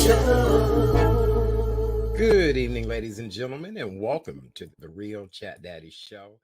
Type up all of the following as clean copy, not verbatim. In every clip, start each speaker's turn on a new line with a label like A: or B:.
A: Show.
B: Good evening, ladies and gentlemen, and welcome to the Real Chat Daddy Show.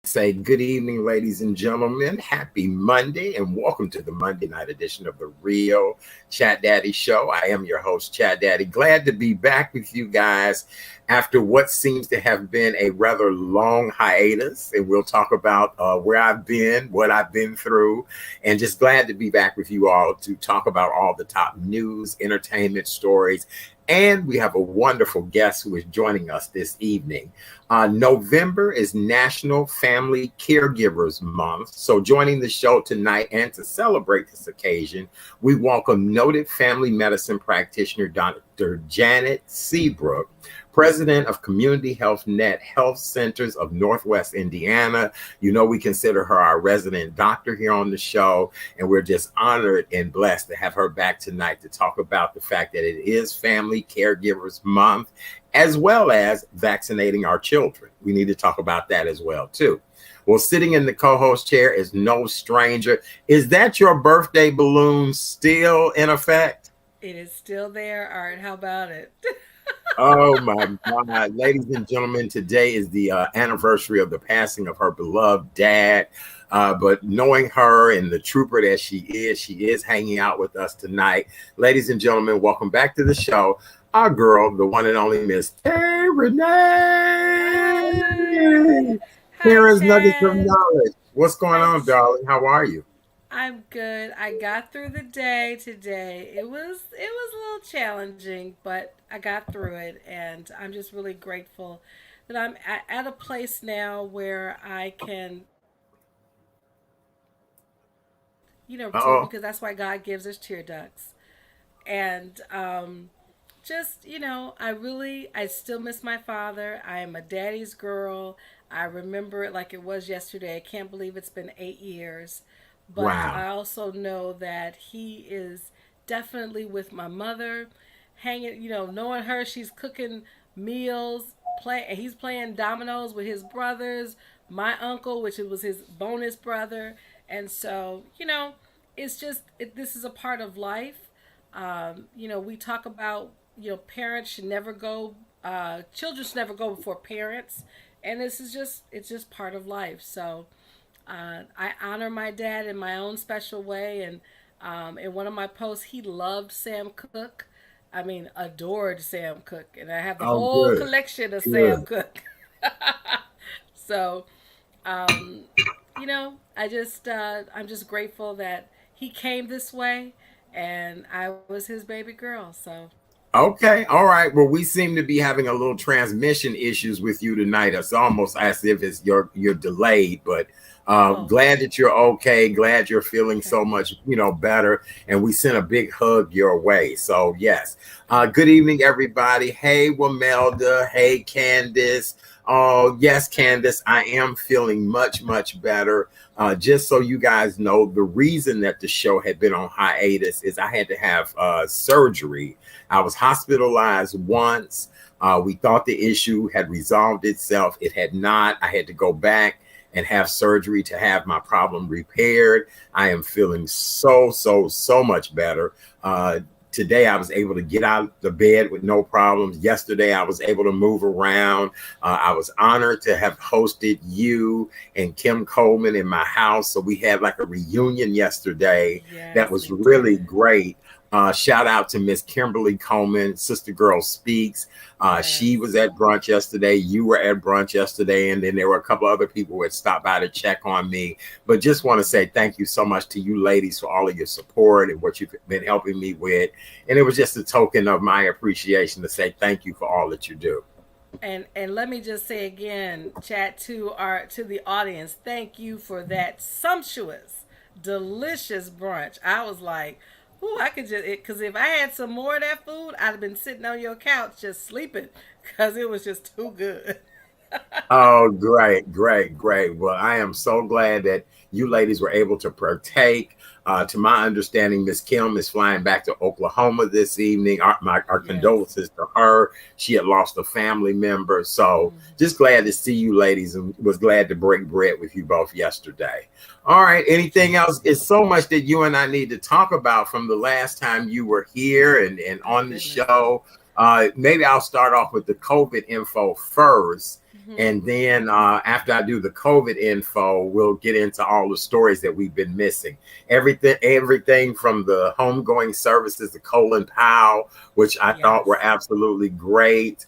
B: Say good evening, ladies and gentlemen. Happy Monday, and welcome to the Monday night edition of the Real Chat Daddy Show. I am your host, Chat Daddy. Glad to be back with you guys after what seems to have been a rather long hiatus. And we'll talk about where I've been, what I've been through, and just glad to be back with you all to talk about all the top news, entertainment stories. And we have a wonderful guest who is joining us this evening. November is National Family Caregivers Month. So, joining the show tonight and to celebrate this occasion, we welcome noted family medicine practitioner Dr. Janet Seabrook, president of Community HealthNet Health Centers of Northwest Indiana. You know, we consider her our resident doctor here on the show, and we're just honored and blessed to have her back tonight to talk about the fact that it is Family Caregivers Month, as well as vaccinating our children. We need to talk about that as well, too. Well, sitting in the co-host chair is no stranger. Is that your birthday balloon still in effect?
C: It is still there, Art. How about it?
B: Oh my God, ladies and gentlemen, today is the anniversary of the passing of her beloved dad. But knowing her and the trooper that she is hanging out with us tonight. Ladies and gentlemen, welcome back to the show. Our girl, the one and only Miss Terry Renee.
C: Hi,
B: Kara's Nuggets of
C: Chad.
B: Knowledge. What's going
C: Hi,
B: on, darling? How are you?
C: I'm good. I got through the day today. It was a little challenging, but I got through it, and I'm just really grateful that I'm at a place now where I can, to
B: Oh,
C: because that's why God gives us tear ducts, and just I still miss my father. I am a daddy's girl. I remember it like it was yesterday. I can't believe it's been 8 years, but
B: wow.
C: I also know that he is definitely with my mother, hanging, knowing her. She's cooking meals, he's playing dominoes with his brothers, my uncle, which was his bonus brother. And so, it's just this is a part of life. We talk about, parents should never go, children should never go before parents, and it's just part of life. So I honor my dad in my own special way, and in one of my posts, he loved Sam Cooke. I mean, adored Sam Cooke, and I have the
B: Oh,
C: whole
B: good,
C: collection of Sam
B: good.
C: Cooke. So, um, I'm just grateful that he came this way, and I was his baby girl. So,
B: Okay, all right. Well, we seem to be having a little transmission issues with you tonight. It's almost as if it's you're delayed, but
C: oh,
B: glad that you're okay. Glad you're feeling
C: okay,
B: so much, better. And we sent a big hug your way. So yes.
C: good.
B: Good evening, everybody. Hey, Wamelda. Hey, Candace. Oh, yes, Candace. I am feeling much, much better. Just so you guys know, the reason that the show had been on hiatus is I had to have surgery. I was hospitalized once. We thought the issue had resolved itself. It had not. I had to go back and have surgery to have my problem repaired. I am feeling so much better. Today, I was able to get out of the bed with no problems. Yesterday, I was able to move around. I was honored to have hosted you and Kim Coleman in my house. So we had like a reunion yesterday that
C: Yes,
B: was
C: we
B: really
C: did.
B: great. Shout out to Miss Kimberly Coleman, Sister Girl Speaks. She was
C: Yes.
B: at brunch yesterday. You were at brunch yesterday. And then there were a couple other people who had stopped by to check on me. But just want to say thank you so much to you ladies for all of your support and what you've been helping me with. And it was just a token of my appreciation to say thank you for all that you do.
C: And let me just say again, chat to the audience, thank you for that sumptuous, delicious brunch. I was like, ooh, I could just because if I had some more of that food, I'd have been sitting on your couch just sleeping because it was just too good.
B: Oh, great, great, great. Well, I am so glad that you ladies were able to partake. To my understanding, Miss Kim is flying back to Oklahoma this evening. Our
C: Yes.
B: condolences to her. She had lost a family member. So just glad to see you ladies and was glad to break bread with you both yesterday. All right. Anything else? It's so much that you and I need to talk about from the last time you were here and
C: Oh
B: on the
C: goodness.
B: show. Maybe I'll start off with the COVID info first.
C: Hmm.
B: And then after I do the COVID info, we'll get into all the stories that we've been missing. Everything from the homegoing services, the Colin Powell, which I thought were
C: Yes.
B: absolutely great.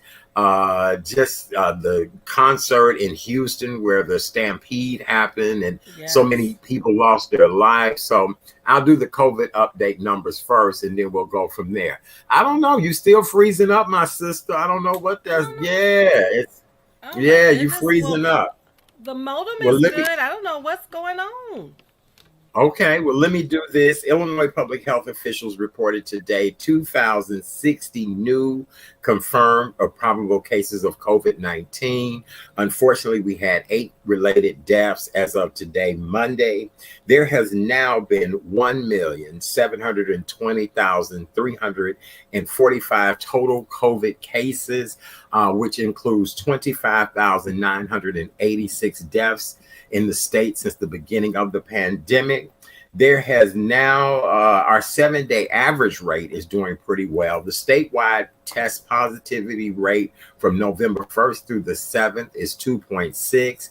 B: Just the concert in Houston where the stampede happened and so many
C: Yes.
B: people lost their lives. So I'll do the COVID update numbers first and then we'll go from there. I don't know. You still freezing up, my sister. I don't know what that's.
C: Oh
B: Yeah,
C: no.
B: it's
C: Oh my
B: yeah, you
C: goodness. Well,
B: freezing up.
C: the modem
B: Well,
C: is
B: let me.
C: good. I don't know what's going on.
B: Okay, well, let me do this. Illinois public health officials reported today 2,060 new confirmed or probable cases of COVID 19. Unfortunately, we had 8 related deaths as of today, Monday. There has now been 1,720,345 total COVID cases, which includes 25,986 deaths in the state since the beginning of the pandemic. There has now, our 7 day average rate is doing pretty well. The statewide test positivity rate from November 1st through the 7th is 2.6,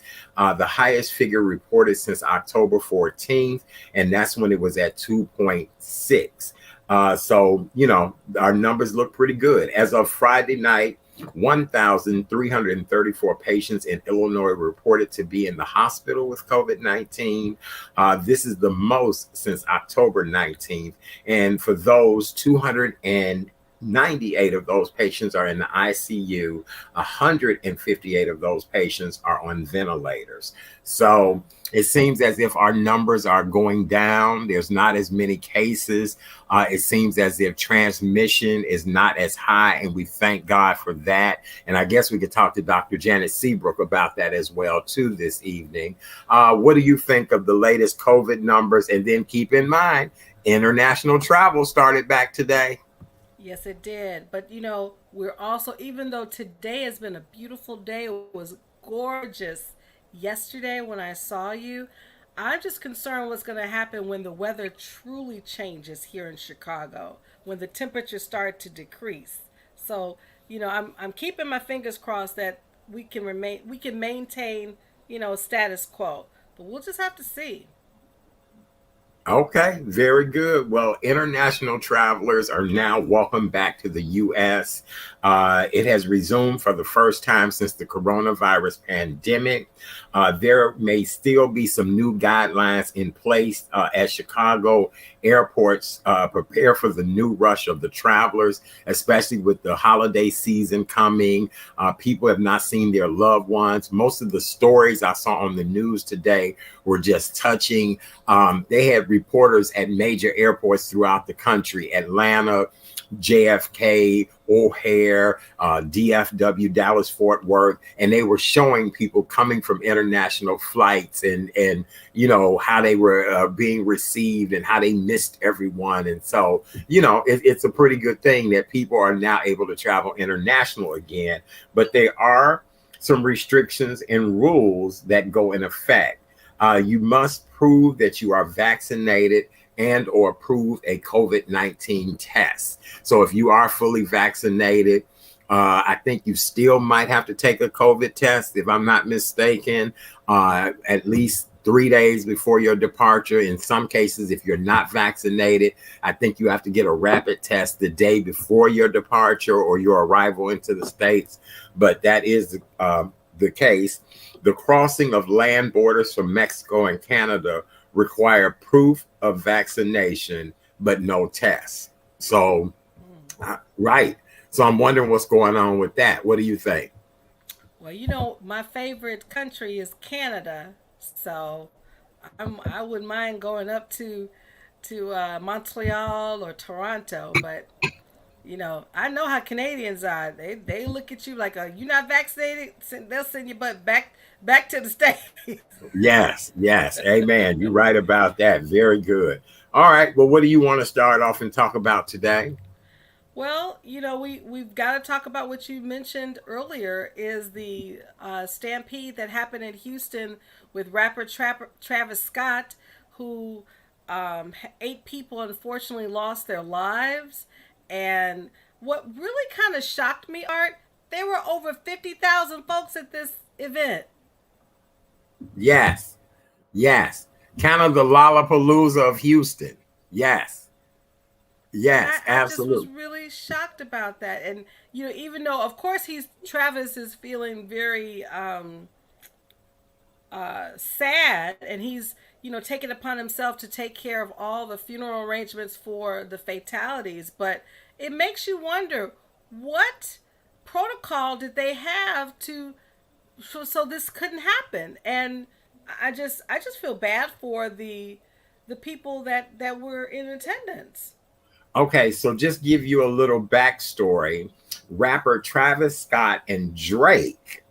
B: the highest figure reported since October 14th, and that's when it was at 2.6. So, our numbers look pretty good. As of Friday night, 1,334 patients in Illinois reported to be in the hospital with COVID 19. This is the most since October 19th. And for those, 298 of those patients are in the ICU. 158 of those patients are on ventilators. So it seems as if our numbers are going down. There's not as many cases. It seems as if transmission is not as high, and we thank God for that. And I guess we could talk to Dr. Janet Seabrook about that as well too this evening. What do you think of the latest COVID numbers? And then keep in mind, international travel started back today.
C: Yes, it did. But we're also, even though today has been a beautiful day, it was gorgeous yesterday when I saw you. I'm just concerned what's going to happen when the weather truly changes here in Chicago, when the temperatures start to decrease. So, I'm keeping my fingers crossed that we can maintain, status quo. But we'll just have to see.
B: Okay, very good. Well, international travelers are now welcome back to the U.S. It has resumed for the first time since the coronavirus pandemic. There may still be some new guidelines in place as Chicago airports prepare for the new rush of the travelers, especially with the holiday season coming. People have not seen their loved ones. Most of the stories I saw on the news today were just touching. They had reporters at major airports throughout the country: Atlanta, JFK, O'Hare, DFW, Dallas, Fort Worth, and they were showing people coming from international flights and how they were being received and how they missed everyone. And so it's a pretty good thing that people are now able to travel international again, but there are some restrictions and rules that go in effect. You must prove that you are vaccinated and or prove a COVID-19 test. So if you are fully vaccinated, I think you still might have to take a COVID test, if I'm not mistaken, at least 3 days before your departure. In some cases, if you're not vaccinated, I think you have to get a rapid test the day before your departure or your arrival into the States. But that is the case. The crossing of land borders from Mexico and Canada require proof of vaccination, but no tests. So,
C: Mm.
B: right. So I'm wondering what's going on with that. What do you think?
C: Well, my favorite country is Canada, so I wouldn't mind going up to Montreal or Toronto, but I know how Canadians are. They look at you like, you're not vaccinated. They'll send your butt back to the states.
B: Yes, yes. Amen. You're right about that. Very good. All right. Well, what do you want to start off and talk about today?
C: Well, we've got to talk about what you mentioned earlier is the stampede that happened in Houston with rapper Travis Scott, who 8 people unfortunately lost their lives. And what really kind of shocked me, Art, there were over 50,000 folks at this event.
B: Yes, yes. Kind of the Lollapalooza of Houston. Yes,
C: And
B: yes,
C: I just was
B: absolutely.
C: really shocked about that. And even though of course Travis is feeling very sad, and he's taken upon himself to take care of all the funeral arrangements for the fatalities, but it makes you wonder what protocol did they have to so this couldn't happen. And I just feel bad for the people that were in attendance.
B: Okay, so just give you a little backstory. Rapper Travis Scott and Drake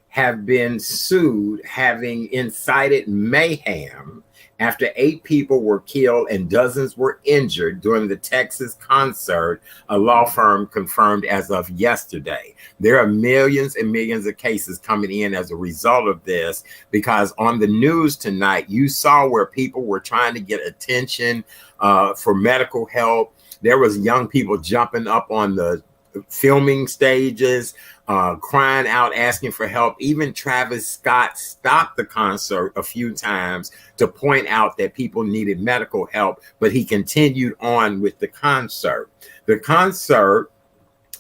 B: have been sued having incited mayhem after 8 people were killed and dozens were injured during the Texas concert, a law firm confirmed as of yesterday. There are millions and millions of cases coming in as a result of this, because on the news tonight, you saw where people were trying to get attention for medical help. There was young people jumping up on the filming stages, crying out, asking for help. Even Travis Scott stopped the concert a few times to point out that people needed medical help, but he continued on with the concert. The concert,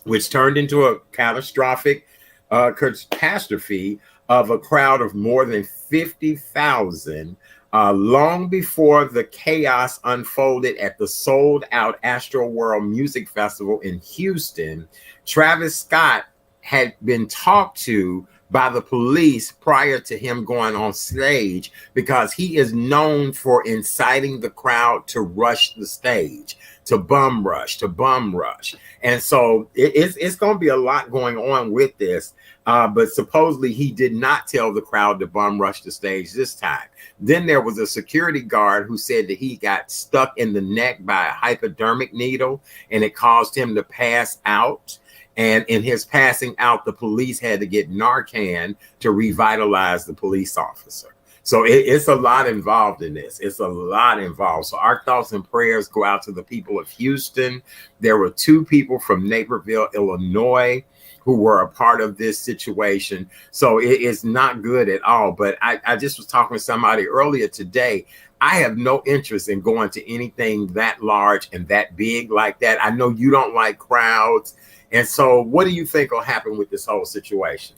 B: which turned into a catastrophic catastrophe of a crowd of more than 50,000, long before the chaos unfolded at the sold-out Astroworld Music Festival in Houston. Travis Scott had been talked to by the police prior to him going on stage, because he is known for inciting the crowd to rush the stage, to bum rush. And so it's going to be a lot going on with this. But supposedly he did not tell the crowd to bum rush the stage this time. Then there was a security guard who said that he got stuck in the neck by a hypodermic needle and it caused him to pass out. And in his passing out, the police had to get Narcan to revitalize the police officer. So it's a lot involved in this. It's a lot involved. So our thoughts and prayers go out to the people of Houston. There were 2 people from Naperville, Illinois, who were a part of this situation. So it's not good at all. But I just was talking with somebody earlier today. I have no interest in going to anything that large and that big like that. I know you don't like crowds. And so what do you think will happen with this whole situation?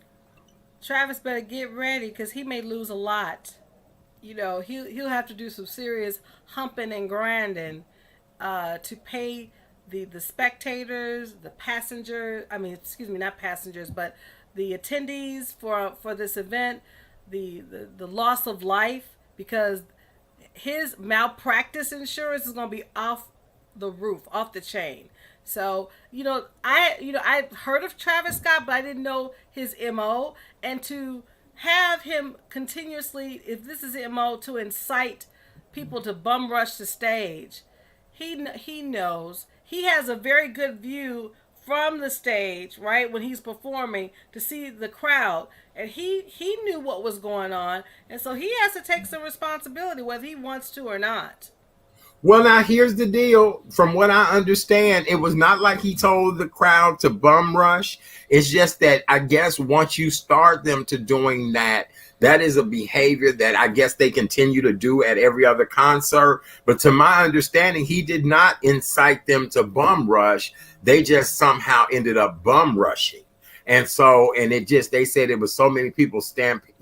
C: Travis better get ready because he may lose a lot. He'll have to do some serious humping and grinding to pay the spectators, the passengers. I mean, excuse me, not passengers, but the attendees for this event. The loss of life, because his malpractice insurance is going to be off the roof, off the chain. So, I heard of Travis Scott, but I didn't know his MO. And to have him continuously, if this is MO, to incite people to bum rush the stage, he knows. He has a very good view from the stage, right, when he's performing, to see the crowd. And he knew what was going on. And so he has to take some responsibility, whether he wants to or not.
B: Well, now here's the deal. From what I understand, it was not like he told the crowd to bum rush. It's just that I guess once you start them to doing that, that is a behavior that I guess they continue to do at every other concert. But to my understanding, he did not incite them to bum rush. They just somehow ended up bum rushing. And so, and they said it was so many people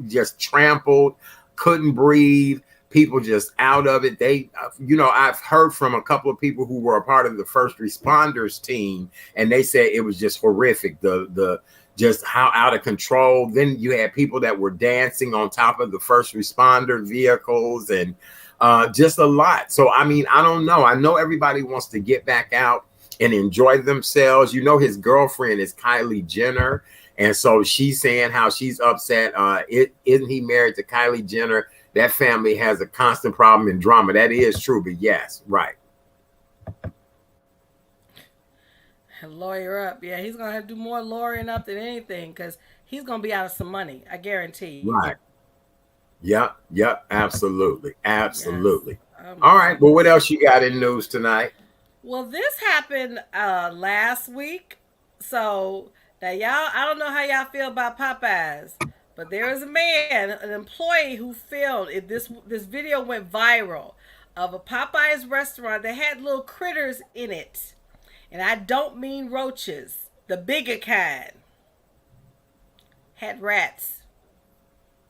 B: just trampled, couldn't breathe, people just out of it. I've heard from a couple of people who were a part of the first responders team, and they said it was just horrific. The just how out of control. Then you had people that were dancing on top of the first responder vehicles, and just a lot. So, I mean, I don't know. I know everybody wants to get back out and enjoy themselves. You know, his girlfriend is Kylie Jenner. And so she's saying how she's upset. Isn't he married to Kylie Jenner? That family has a constant problem in drama. That is true, but yes, right.
C: Lawyer up. Yeah, he's gonna have to do more lawyering up than anything because he's gonna be out of some money. I guarantee you.
B: Right. Yep. Yep. Absolutely.
C: Yes.
B: Absolutely.
C: Oh my
B: All right. Well, what
C: goodness.
B: else you got in news tonight?
C: Well, this happened last week. So now y'all, I don't know how y'all feel about Popeyes, but there is a man, an employee who filmed it. This video went viral of a Popeyes restaurant that had little critters in it, and I don't mean roaches, the bigger kind. Had rats,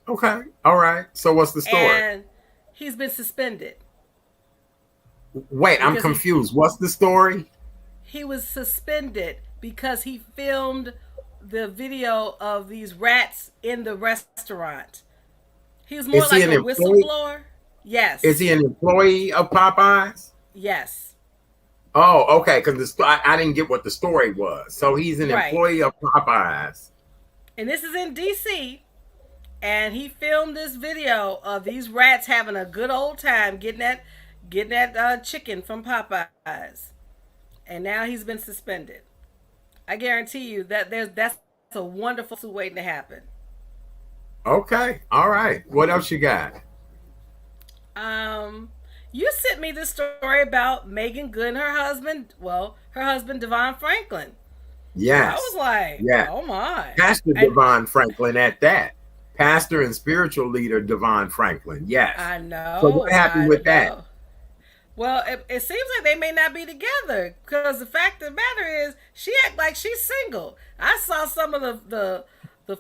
B: Okay. All right. So what's the story?
C: and he's been suspended
B: Wait, I'm
C: because
B: confused. What's the story?
C: he was suspended because he filmed the video of these rats in the restaurant. He was more
B: Is he
C: like
B: an
C: a
B: employee?
C: whistleblower.
B: Is
C: Yes.
B: he an employee of Popeyes?
C: Yes.
B: Oh, okay. Because I didn't get what the story was. So he's an
C: Right.
B: employee of Popeyes.
C: And this is in DC. And he filmed this video of these rats having a good old time getting that chicken from Popeyes. And now he's been suspended. I guarantee you that that's a wonderful waiting to happen.
B: Okay. All right. What else you got?
C: Um, you sent me this story about Megan Good and her husband. Well, her husband Devon Franklin. I was
B: Yes.
C: like,
B: Yeah.
C: oh my.
B: Pastor
C: And
B: Devon Franklin at that. Pastor and spiritual leader Devon Franklin. Yes.
C: I
B: So what
C: know,
B: happened
C: I
B: with that?
C: know. Well, it seems like they may not be together because the fact of the matter is she act like she's single. I saw some of the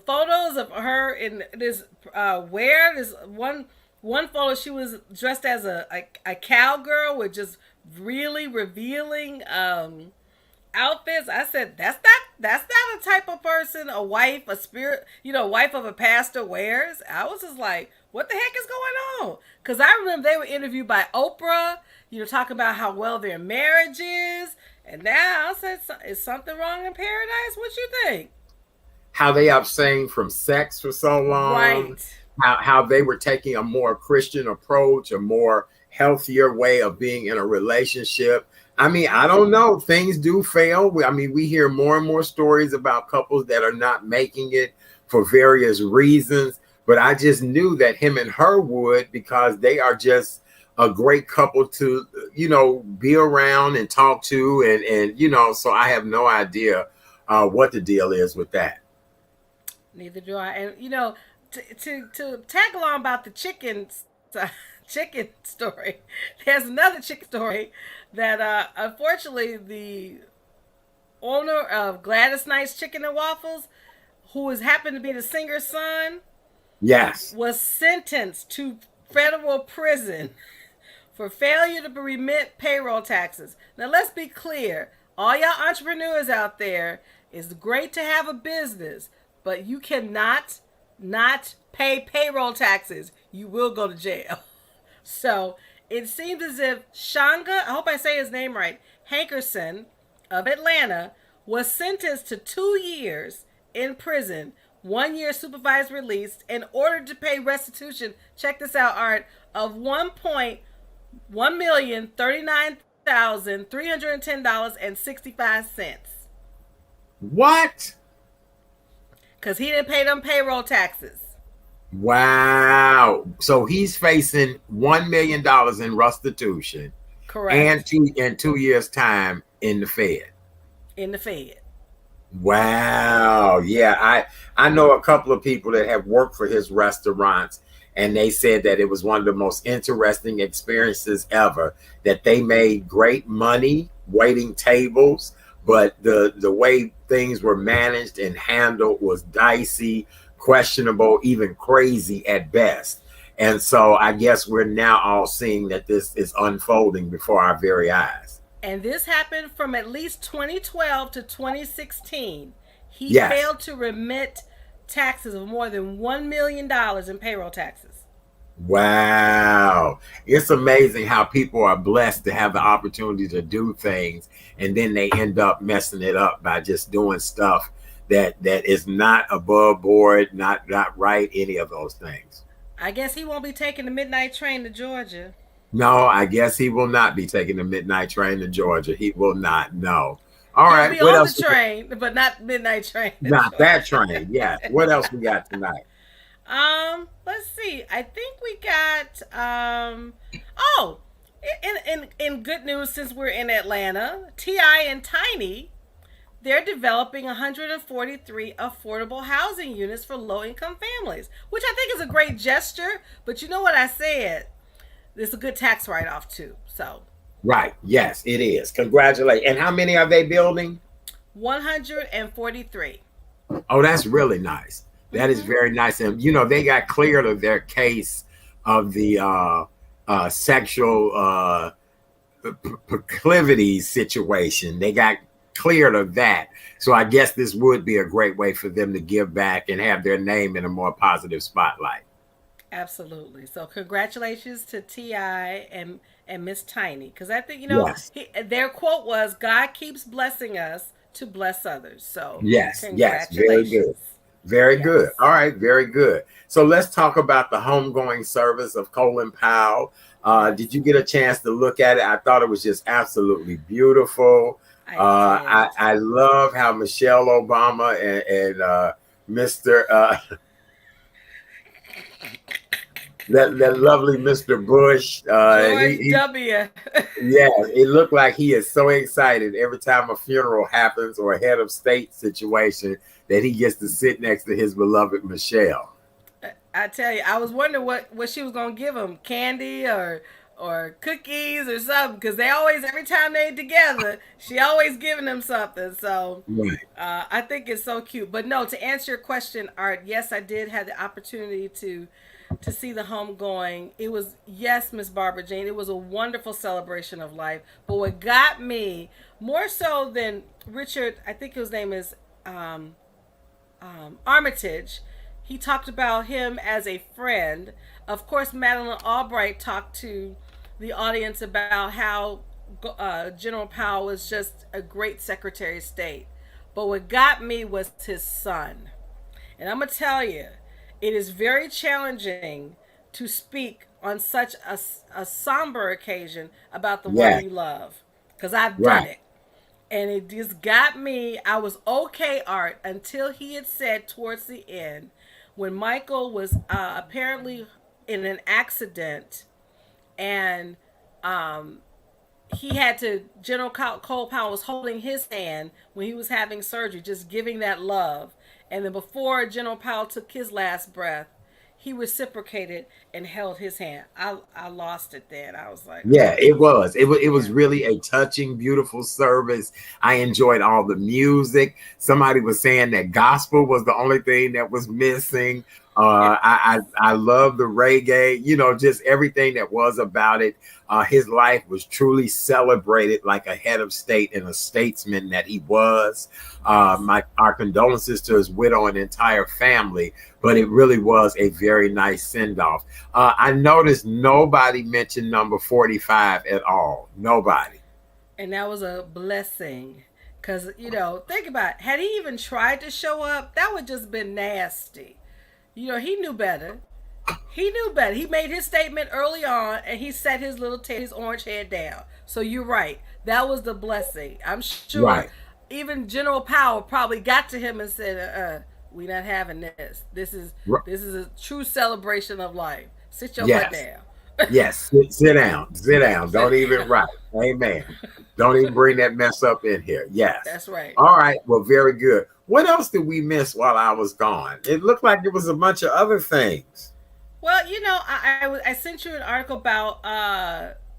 C: photos of her in this wear. This one photo she was dressed as a cowgirl with just really revealing outfits. I said that's not a type of person a wife, a spirit, wife of a pastor wears. I was just like, what the heck is going on? Because I remember they were interviewed by Oprah, talking about how well their marriage is, and now I said, is something wrong in paradise? What you think?
B: How they abstained from sex for so long,
C: Right.
B: how they were taking a more Christian approach, a more healthier way of being in a relationship. I mean, I don't know. Things do fail. I mean, we hear more and more stories about couples that are not making it for various reasons. But I just knew that him and her would, because they are just a great couple to, be around and talk to. And so I have no idea what the deal is with that.
C: Neither do I. And to tag along about the chicken story, there's another chicken story that unfortunately the owner of Gladys Knight's Chicken and Waffles, who has happened to be the singer's son,
B: Yes.
C: was sentenced to federal prison for failure to remit payroll taxes. Now let's be clear, all y'all entrepreneurs out there, it's great to have a business, but you cannot not pay payroll taxes. You will go to jail. So it seems as if Shanga, I hope I say his name right, Hankerson of Atlanta, was sentenced to 2 years in prison, 1 year supervised release, in order to pay restitution. Check this out, Art, of $1,139,310.65.
B: What?
C: Because he didn't pay them payroll taxes.
B: Wow. So he's facing $1 million in restitution and
C: Correct.
B: in 2 years' time in the Fed.
C: In the Fed.
B: Wow. Yeah, I know a couple of people that have worked for his restaurants, and they said that it was one of the most interesting experiences ever, that they made great money waiting tables, but the way things were managed and handled was dicey, questionable, even crazy at best. And so I guess we're now all seeing that this is unfolding before our very eyes.
C: And this happened from at least 2012 to 2016. He
B: Yes.
C: failed to remit taxes of more than $1 million in payroll taxes.
B: Wow. It's amazing how people are blessed to have the opportunity to do things and then they end up messing it up by just doing stuff that is not above board, not right, any of those things.
C: I guess he won't be taking the midnight train to Georgia.
B: No, I guess he will not be taking the midnight train to Georgia. He will not. No. All
C: He'll
B: right.
C: be
B: What
C: on the
B: else?
C: train, but not midnight train to
B: Not that
C: Georgia.
B: train. Yes. What else we got tonight?
C: Let's see. I think we got oh, in good news since we're in Atlanta, Ti and Tiny, they're developing 143 affordable housing units for low income families, which I think is a great gesture. But you know what I said? It's a good tax write off too. So
B: Right. Yes, it is. Congratulations. And how many are they building?
C: 143.
B: Oh, that's really nice. That is
C: Mm-hmm.
B: very nice. And they got cleared of their case of the sexual proclivities situation. They got cleared of that. So I guess this would be a great way for them to give back and have their name in a more positive spotlight.
C: Absolutely. So congratulations to Ti and Miss Tiny, because I think
B: Yes.
C: their quote was, "God keeps blessing us to bless others." So
B: Yes. Yes. Very good.
C: congratulations.
B: Very good.
C: Yes.
B: All right. Very good. So let's talk about the homegoing service of Colin Powell. Did
C: Yes,
B: you get a chance to look at it? I thought it was just absolutely beautiful.
C: I did.
B: I love how Michelle Obama and Mr. That lovely Mr. Bush.
C: George W.
B: Yeah, it looked like he is so excited every time a funeral happens or a head of state situation that he gets to sit next to his beloved Michelle.
C: I tell you, I was wondering what she was gonna give him, candy or cookies or something, because they always, every time they together, she always giving them something. So
B: Right.
C: I think it's so cute. But no, to answer your question, Art, yes, I did have the opportunity to see the homegoing. It was, yes, Miss Barbara Jane, it was a wonderful celebration of life. But what got me more so than Richard, I think his name is Armitage, he talked about him as a friend. Of course, Madeline Albright talked to the audience about how General Powell was just a great Secretary of State. But what got me was his son. And I'm going to tell you, it is very challenging to speak on such a somber occasion about the one
B: Yeah.
C: you love. Because I've done
B: Right.
C: it. And it just got me. I was okay, Art, until he had said towards the end, when Michael was apparently in an accident, and he had to, General Cole Powell was holding his hand when he was having surgery, just giving that love. And then before General Powell took his last breath, he reciprocated and held his hand. I lost it then. I was like,
B: Yeah,
C: oh,
B: it was. It was
C: yeah.
B: really a touching, beautiful service. I enjoyed all the music. Somebody was saying that gospel was the only thing that was missing. I love the reggae. Just everything that was about it. His life was truly celebrated like a head of state and a statesman that he was.
C: Yes.
B: My our condolences to his widow and entire family. But it really was a very nice send off. I noticed nobody mentioned number 45 at all. Nobody.
C: And that was a blessing. Because, think about it. Had he even tried to show up, that would just been nasty. He knew better. He knew better. He made his statement early on, and he set his his orange head down. So you're right. That was the blessing. I'm sure
B: Right.
C: even General Powell probably got to him and said, we not having this.
B: R-
C: This is a true celebration of life. Sit your butt
B: yes.
C: down."
B: Yes. Sit down. Sit down. Don't even right. Amen. Don't even bring that mess up in here. Yes.
C: That's right.
B: All right. Well, very good. What else did we miss while I was gone? It looked like it was a bunch of other things.
C: Well, I sent you an article about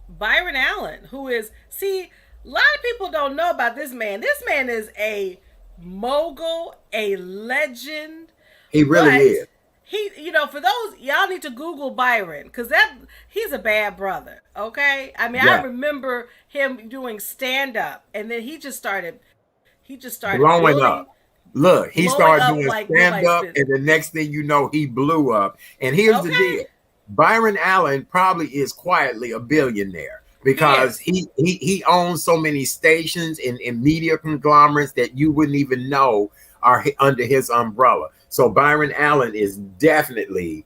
C: Byron Allen, who is, see, a lot of people don't know about this man. This man is a mogul, a legend,
B: He really
C: but
B: is.
C: for those, y'all need to Google Byron, because he's a bad brother. Okay, I mean, I
B: Yeah.
C: remember him doing stand up, and then he just started
B: Blowing
C: building,
B: up. Look, he
C: blowing
B: started
C: up
B: doing
C: like
B: stand
C: nobody's
B: up,
C: business.
B: and the next thing you know, he blew up. And here's the
C: Okay.
B: deal. Byron Allen probably is quietly a billionaire
C: He
B: because
C: is.
B: he owns so many stations and media conglomerates that you wouldn't even know are under his umbrella. So Byron Allen is definitely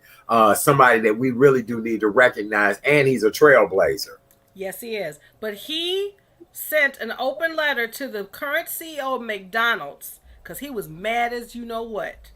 B: somebody that we really do need to recognize, and he's a trailblazer.
C: Yes, he is. But he sent an open letter to the current CEO of McDonald's because he was mad as you know what.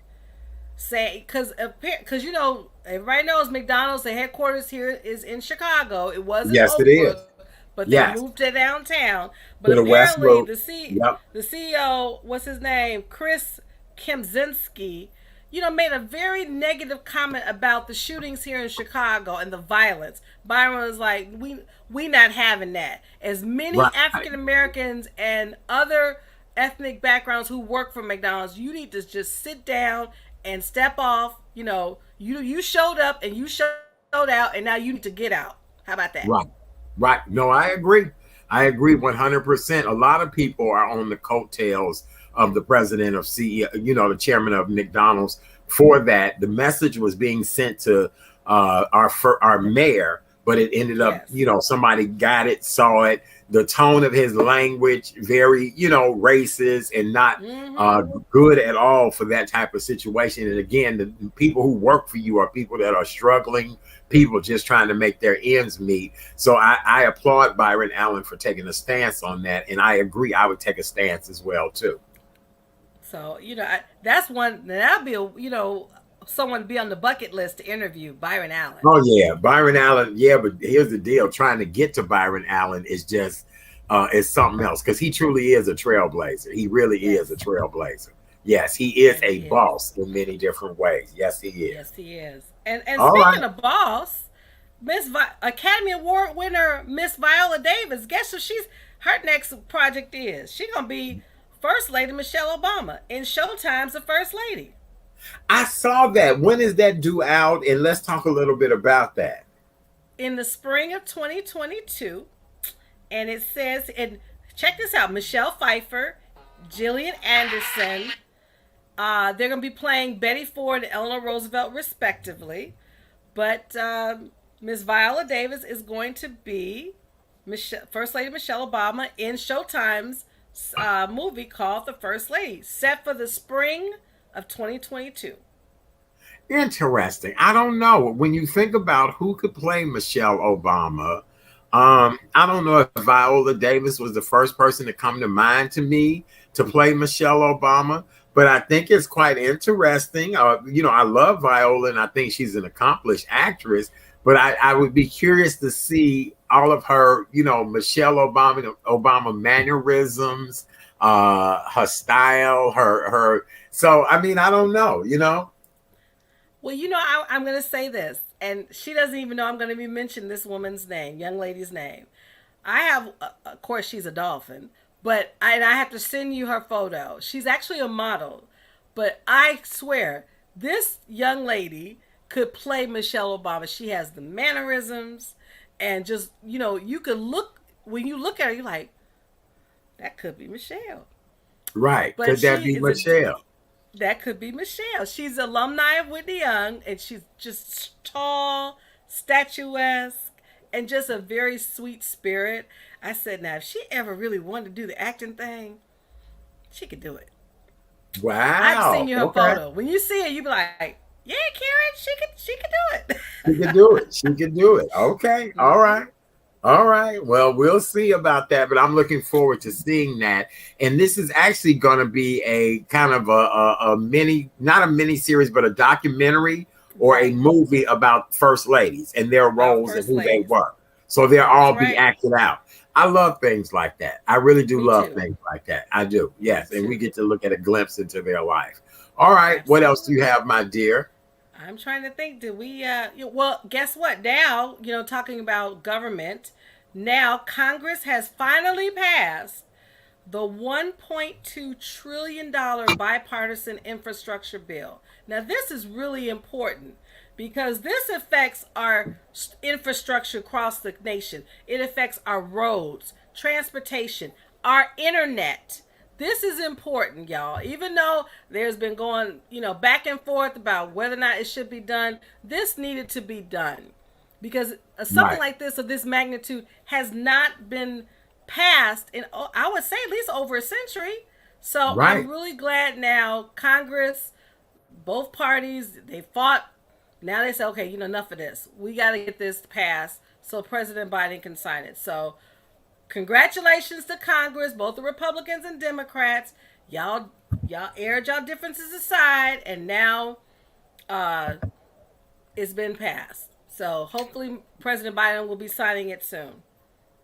C: Say, because you know everybody knows McDonald's, the headquarters here is in Chicago. It was in
B: Yes, it
C: Oak
B: is.
C: Brook, but they
B: Yes,
C: moved to downtown. But
B: to the West
C: apparently
B: Loop. Yep.
C: the CEO, what's his name, Chris Kemzinski, made a very negative comment about the shootings here in Chicago and the violence. Byron was like, we not having that. As many
B: Right.
C: African Americans and other ethnic backgrounds who work for McDonald's, you need to just sit down and step off. You showed up and you showed out, and now you need to get out. How about that?
B: Right. Right. No, I agree. I agree 100%. A lot of people are on the coattails of the president of CEO, the chairman of McDonald's for that. The message was being sent to our mayor, but it ended up,
C: Yes.
B: somebody got it, saw it. The tone of his language, very, racist and not
C: Mm-hmm.
B: good at all for that type of situation. And again, the people who work for you are people that are struggling, people just trying to make their ends meet. So I applaud Byron Allen for taking a stance on that. And I agree, I would take a stance as well, too.
C: So that's one. That'll be someone to be on the bucket list to interview Byron Allen.
B: Oh yeah, Byron Allen. Yeah, but here's the deal: trying to get to Byron Allen is just is something else because he truly is a trailblazer. He really is a
C: Yes.
B: trailblazer. Yes, he is
C: Yes,
B: a
C: he is.
B: boss in many different ways. Yes, he is.
C: Yes, he is. And
B: All right.
C: speaking of boss, Academy Award winner Miss Viola Davis. Guess what her next project is? She's gonna be First Lady Michelle Obama in Showtime's The First Lady
B: I saw that. When is that due out? And let's talk a little bit about that.
C: in the spring of 2022. And it says, and check this out: Michelle Pfeiffer, Gillian Anderson. They're gonna be playing Betty Ford and Eleanor Roosevelt respectively. But Miss Viola Davis is going to be First Lady Michelle Obama in Showtime's movie called The First Lady, set for the spring of 2022.
B: Interesting. I don't know. When you think about who could play Michelle Obama, I don't know if Viola Davis was the first person to come to mind to me to play Michelle Obama, but I think it's quite interesting. I love Viola and I think she's an accomplished actress, but I would be curious to see all of her, Michelle Obama mannerisms, her style, her. So, I mean, I don't know.
C: Well, I'm going to say this, and she doesn't even know I'm going to be mentioning this woman's name, young lady's name. I have, of course, she's a dolphin, but I have to send you her photo. She's actually a model, but I swear this young lady could play Michelle Obama. She has the mannerisms, and just you could look when you look at her, you're like, that could be Michelle.
B: Right.
C: But
B: Could that
C: she
B: be
C: is a
B: Michelle?
C: that could be Michelle. She's alumni of Whitney Young, and she's just tall, statuesque, and just a very sweet spirit. I said, now if she ever really wanted to do the acting thing, she could do it. I've seen
B: Wow.
C: you her
B: Okay.
C: photo. When you see it, you be like, yeah, Karen, she could do
B: She
C: it.
B: can do it. She can do it. Okay. All
C: hmm
B: right. All right. Well, we'll see about that, but I'm looking forward to seeing that. And this is actually going to be a kind of a mini, not a mini series, but a documentary or a
C: Right.
B: movie about first ladies and their
C: About
B: roles and
C: first
B: who they
C: ladies.
B: were. So they'll
C: That's
B: all be
C: right.
B: acted out. I love things like that. I really do
C: Me
B: love
C: too.
B: things like that. I do.
C: Me
B: Yes. And we
C: too.
B: get to look at a glimpse into their life. All right. What else do you
C: Absolutely.
B: have, my dear?
C: I'm trying to think. Did we? Well, guess what? Now, talking about government. Now, Congress has finally passed the $1.2 trillion bipartisan infrastructure bill. Now, this is really important because this affects our infrastructure across the nation. It affects our roads, transportation, our internet. This is important, y'all. Even though there's been going, back and forth about whether or not it should be done, this needed to be done. because something
B: Right.
C: like this of this magnitude has not been passed in, I would say, at least over a century. So I'm
B: Right.
C: really glad now Congress, both parties, they fought. Now they say, okay, enough of this. We got to get this passed so President Biden can sign it. So congratulations to Congress, both the Republicans and Democrats. Y'all aired y'all differences aside, and now uh, it's been passed. So hopefully President Biden will be signing it soon.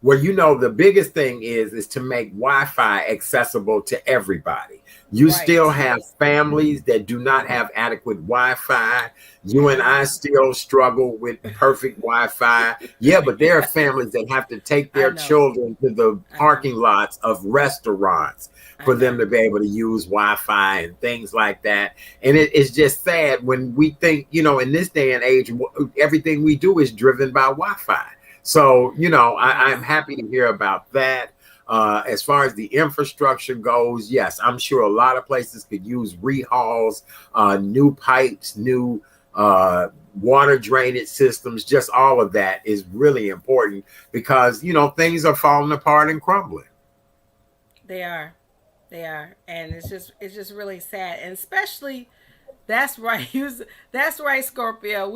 B: Well, the biggest thing is to make Wi-Fi accessible to everybody. You still
C: Right.
B: have families that do not have adequate Wi-Fi. You and I
C: Mm-hmm.
B: still struggle with perfect Wi-Fi. Yeah, but there are families that have to take
C: I
B: their
C: know.
B: children to the
C: I know.
B: parking lots of restaurants
C: I
B: for them
C: know.
B: to be able to use Wi-Fi and things like that. And it's just sad when we think, in this day and age, everything we do is driven by Wi-Fi. So, I'm
C: Yes.
B: happy to hear about that. As far as the infrastructure goes, yes, I'm sure a lot of places could use rehauls, new pipes, new water drainage systems. Just all of that is really important because, things are falling apart and crumbling.
C: They are. They are. And it's just really sad. And especially that's right. That's right, Scorpio.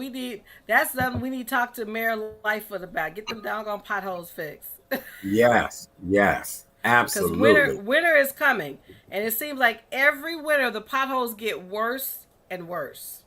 C: That's something we need to talk to Mayor Lightfoot about. Get them doggone potholes fixed.
B: Yes, yes,
C: Because winter
B: absolutely.
C: winter is coming, and it seems like every winter the potholes get worse and worse.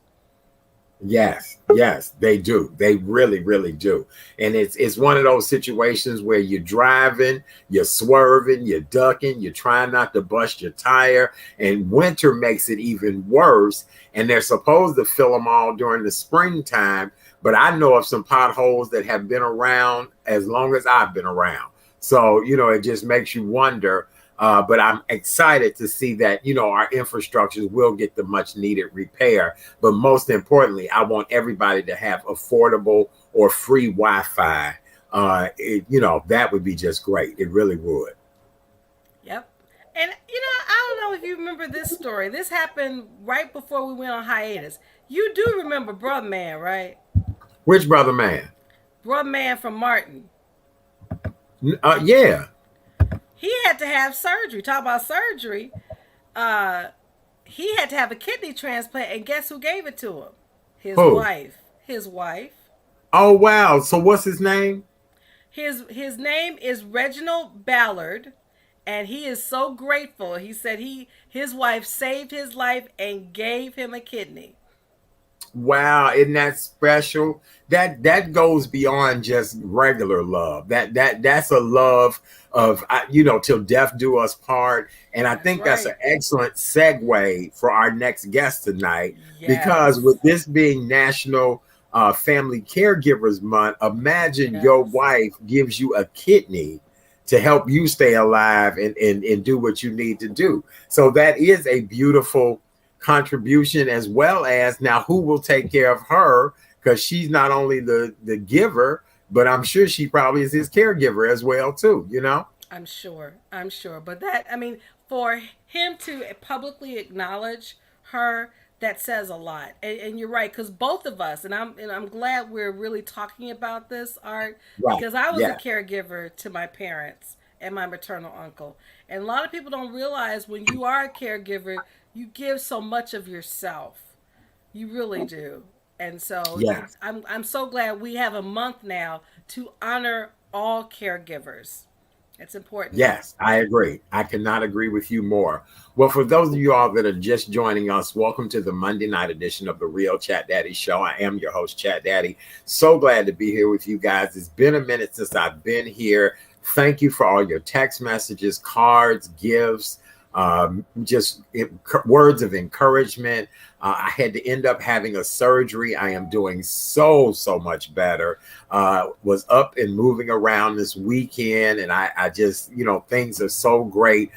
B: Yes, yes, they do. They really, really do. And it's one of those situations where you're driving, you're swerving, you're ducking, you're trying not to bust your tire, and winter makes it even worse. And they're supposed to fill them all during the springtime, but I know of some potholes that have been around as long as I've been around. So, it just makes you wonder. But I'm excited to see that, our infrastructures will get the much needed repair. But most importantly, I want everybody to have affordable or free Wi-Fi. That would be just great. It really would.
C: Yep. And I don't know if you remember this story. This happened right before we went on hiatus. You do remember Brother Man, right?
B: Which brother man?
C: Brother Man from Martin.
B: Yeah.
C: He had to have surgery. Talk about surgery. Uh, he had to have a kidney transplant, and guess who gave it to him? His
B: Who?
C: wife. His wife.
B: Oh wow. So what's his name?
C: His name is Reginald Ballard, and he is so grateful. He said his wife saved his life and gave him a kidney.
B: Wow, isn't that special? That goes beyond just regular love. That's a love of till death do us part. And I
C: That's
B: think that's an
C: right.
B: excellent segue for our next guest tonight, because
C: Yes.
B: with this being National Family Caregivers Month, imagine your
C: Yes.
B: wife gives you a kidney to help you stay alive and do what you need to do. So that is a beautiful contribution, as well as now who will take care of her, because she's not only the giver, but I'm sure she probably is his caregiver as well too.
C: I'm sure. I'm sure. But that, I mean, for him to publicly acknowledge her, that says a lot. And you're right, because both of us, and I'm glad we're really talking about this, Art,
B: Right.
C: because I was a
B: Yeah.
C: caregiver to my parents and my maternal uncle. And a lot of people don't realize when you are a caregiver, you give so much of yourself. You really do. And so
B: Yes.
C: I'm so glad we have a month now to honor all caregivers. It's important.
B: Yes, I agree. I cannot agree with you more. Well, for those of you all that are just joining us, welcome to the Monday night edition of the Real Chat Daddy Show. I am your host, Chat Daddy. So glad to be here with you guys. It's been a minute since I've been here. Thank you for all your text messages, cards, gifts, words of encouragement. I had to end up having a surgery. I am doing so much better. Was up and moving around this weekend, and I just, things are so great.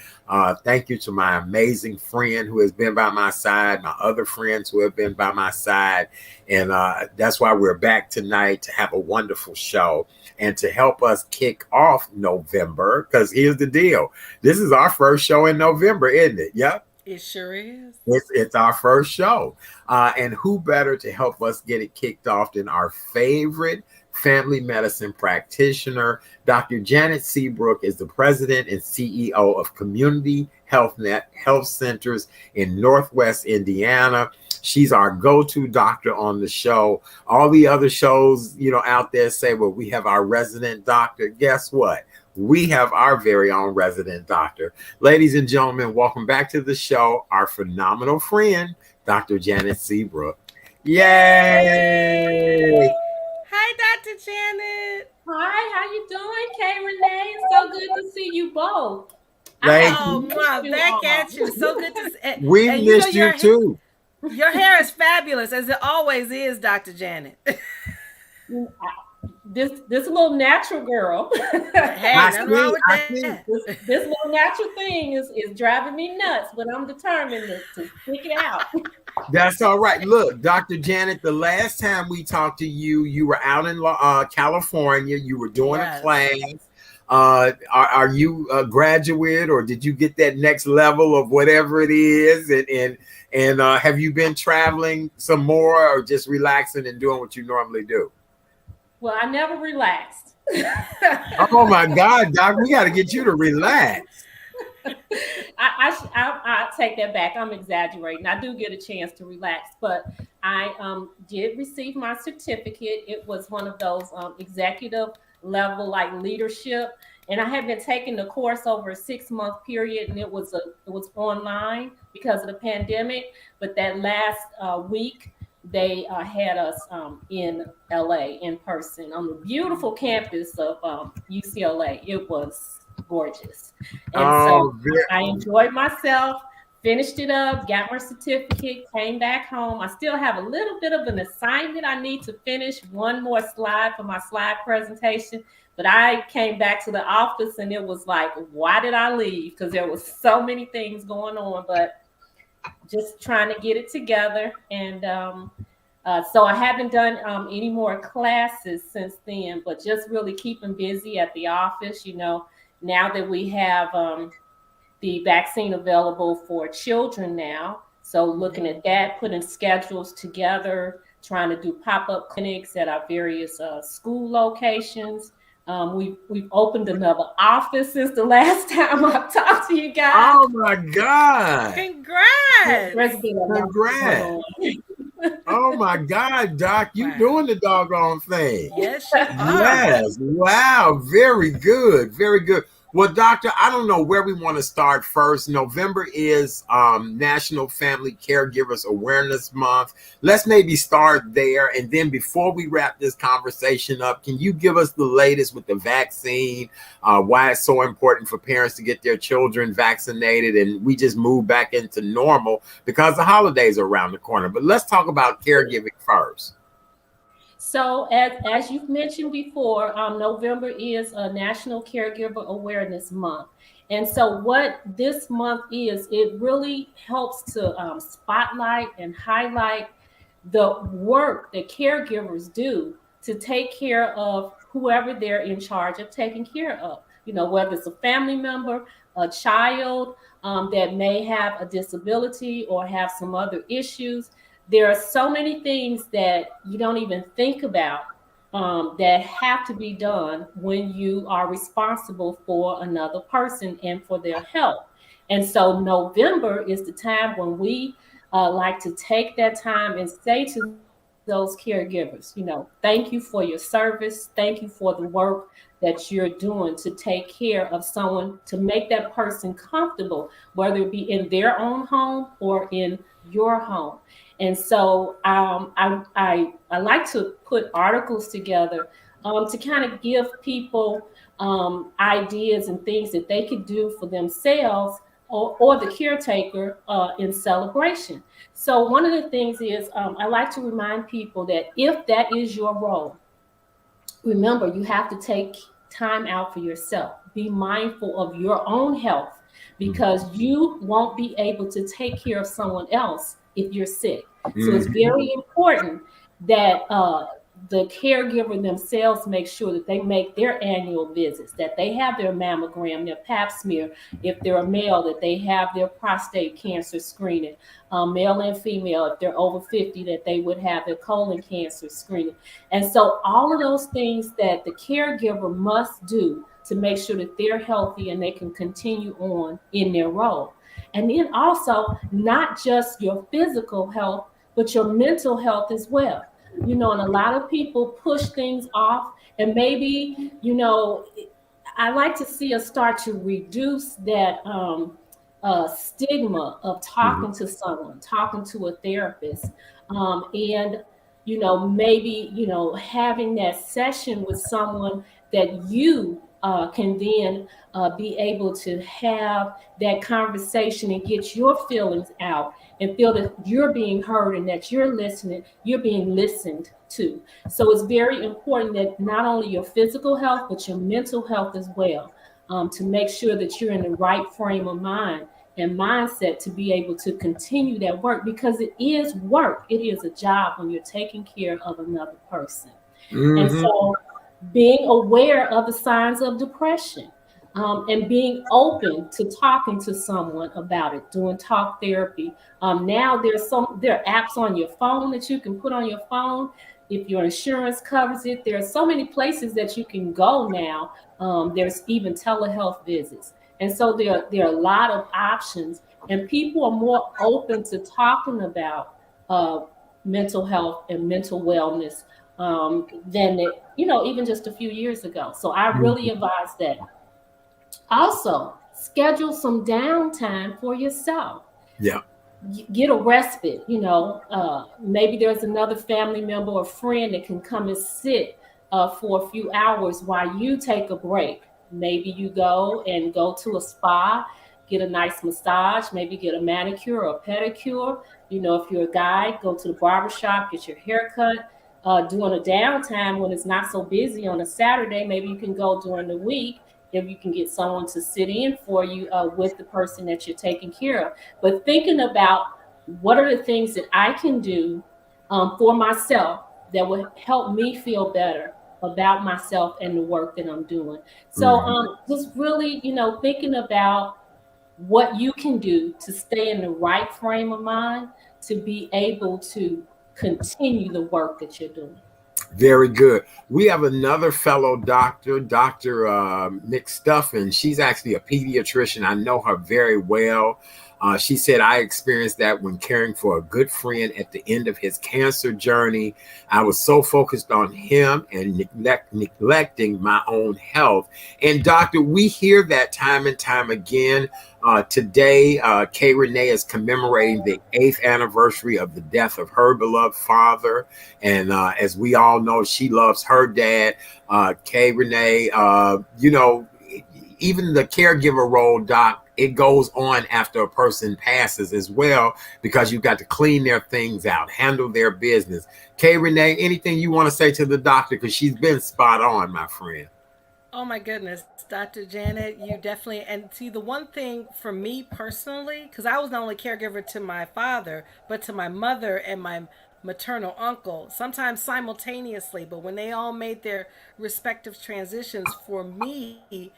B: Thank you to my amazing friend who has been by my side, my other friends who have been by my side. And that's why we're back tonight to have a wonderful show and to help us kick off November. Because here's the deal. This is our first show in November, isn't it? Yep.
C: It sure is.
B: It's our first show. And who better to help us get it kicked off than our favorite family medicine practitioner. Dr. Janet Seabrook is the president and CEO of Community HealthNet Health Centers in Northwest Indiana. She's our go-to doctor on the show. All the other shows, out there say, well, we have our resident doctor. Guess what? We have our very own resident doctor. Ladies and gentlemen, welcome back to the show, our phenomenal friend, Dr. Janet Seabrook. Yay!
C: Hi, Dr. Janet.
A: Hi, how you doing, Kay Renee? It's so good to see you both. I have
B: Thank
C: Oh,
B: you.
A: missed
C: wow,
A: you
C: back
A: all.
C: at you. So good to see.
B: We
C: And
B: missed you too.
C: your hair is fabulous, as it always is, Dr. Janet.
A: This little natural girl.
C: Hey, nothing wrong with
B: I see.
C: that.
A: this little natural thing is driving me nuts, but I'm determined to stick it out.
B: That's all right. Look, Dr. Janet, the last time we talked to you, you were out in California. You were doing a class. Are you a graduate, or did you get that next level of whatever it is? And have you been traveling some more, or just relaxing and doing what you normally do?
A: Well, I never relaxed.
B: Oh my God, Doc, we got to get you to relax.
A: I take that back. I'm exaggerating. I do get a chance to relax, but I did receive my certificate. It was one of those executive level like leadership, and I had been taking the course over a 6-month period, and it was online because of the pandemic. But that last week, they had us in LA in person on the beautiful campus of UCLA. It was gorgeous. And so I enjoyed myself, finished it up, got my certificate, came back home. I still have a little bit of an assignment I need to finish, one more slide for my slide presentation. But I came back to the office and it was like, why did I leave? Because there was so many things going on, but just trying to get it together. And so I haven't done any more classes since then, but just really keeping busy at the office, now that we have the vaccine available for children now. So looking at that, putting schedules together, trying to do pop-up clinics at our various school locations. We've opened another office since the last time I talked to you guys.
B: Oh my God.
C: Congrats.
B: Congrats. Oh my God, Doc, you doing the doggone thing.
C: Yes, you are.
B: Yes. Wow. Very good. Very good. Well, Doctor, I don't know where we want to start first. November is National Family Caregivers Awareness Month. Let's maybe start there. And then before we wrap this conversation up, can you give us the latest with the vaccine, why it's so important for parents to get their children vaccinated, and we just move back into normal because the holidays are around the corner. But let's talk about caregiving first.
A: So as you've mentioned before, November is a National Caregiver Awareness Month. And so what this month is, it really helps to spotlight and highlight the work that caregivers do to take care of whoever they're in charge of taking care of. Whether it's a family member, a child that may have a disability or have some other issues. There are so many things that you don't even think about that have to be done when you are responsible for another person and for their health. And so November is the time when we like to take that time and say to those caregivers, thank you for your service. Thank you for the work that you're doing to take care of someone, to make that person comfortable, whether it be in their own home or in your home. And so I like to put articles together to kind of give people ideas and things that they could do for themselves or the caretaker in celebration. So one of the things is I like to remind people that if that is your role, remember you have to take time out for yourself. Be mindful of your own health because you won't be able to take care of someone else if you're sick. So it's very important that the caregiver themselves make sure that they make their annual visits, that they have their mammogram, their pap smear, if they're a male, that they have their prostate cancer screening, male and female, if they're over 50, that they would have their colon cancer screening. And so all of those things that the caregiver must do to make sure that they're healthy and they can continue on in their role. And then also, not just your physical health, but your mental health as well. And a lot of people push things off, and maybe, I like to see us start to reduce that stigma of
B: Mhm.
A: talking to someone, talking to a therapist, and maybe having that session with someone that you can then be able to have that conversation and get your feelings out and feel that you're being heard and that you're being listened to. So it's very important that not only your physical health, but your mental health as well, to make sure that you're in the right frame of mind and mindset to be able to continue that work, because it is work. It is a job when you're taking care of another person. And
B: Mhm.
A: so being aware of the signs of depression, and being open to talking to someone about it, doing talk therapy. Now there are apps on your phone that you can put on your phone. If your insurance covers it, there are so many places that you can go now. There's even telehealth visits. And so there are a lot of options, and people are more open to talking about uh, mental health and mental wellness than it, even just a few years ago. So I really
B: Mhm.
A: advise that. Also, schedule some downtime for yourself.
B: Yeah.
A: Get a respite. Maybe there's another family member or friend that can come and sit for a few hours while you take a break. Maybe you go to a spa, get a nice massage, maybe get a manicure or a pedicure. If you're a guy, go to the barber shop, get your hair cut. During a downtime when it's not so busy on a Saturday, maybe you can go during the week if you can get someone to sit in for you with the person that you're taking care of. But thinking about what are the things that I can do for myself that would help me feel better about myself and the work that I'm doing. So
B: Mhm.
A: just really, thinking about what you can do to stay in the right frame of mind to be able to continue the work that you're doing.
B: Very good. We have another fellow doctor, Dr. Nick Stuffin. She's actually a pediatrician. I know her very well. She said, I experienced that when caring for a good friend at the end of his cancer journey. I was so focused on him and neglecting my own health. And, doctor, we hear that time and time again. Today, Kay Renee is commemorating the 8th anniversary of the death of her beloved father. And as we all know, she loves her dad, Kay Renee. Even the caregiver role, Doc, it goes on after a person passes as well, because you've got to clean their things out, handle their business. Kay Renee, anything you want to say to the doctor? Because she's been spot on, my friend.
C: Oh my goodness, Dr. Janet, you definitely, and see, the one thing for me personally, because I was not only caregiver to my father, but to my mother and my maternal uncle, sometimes simultaneously, but when they all made their respective transitions, for me,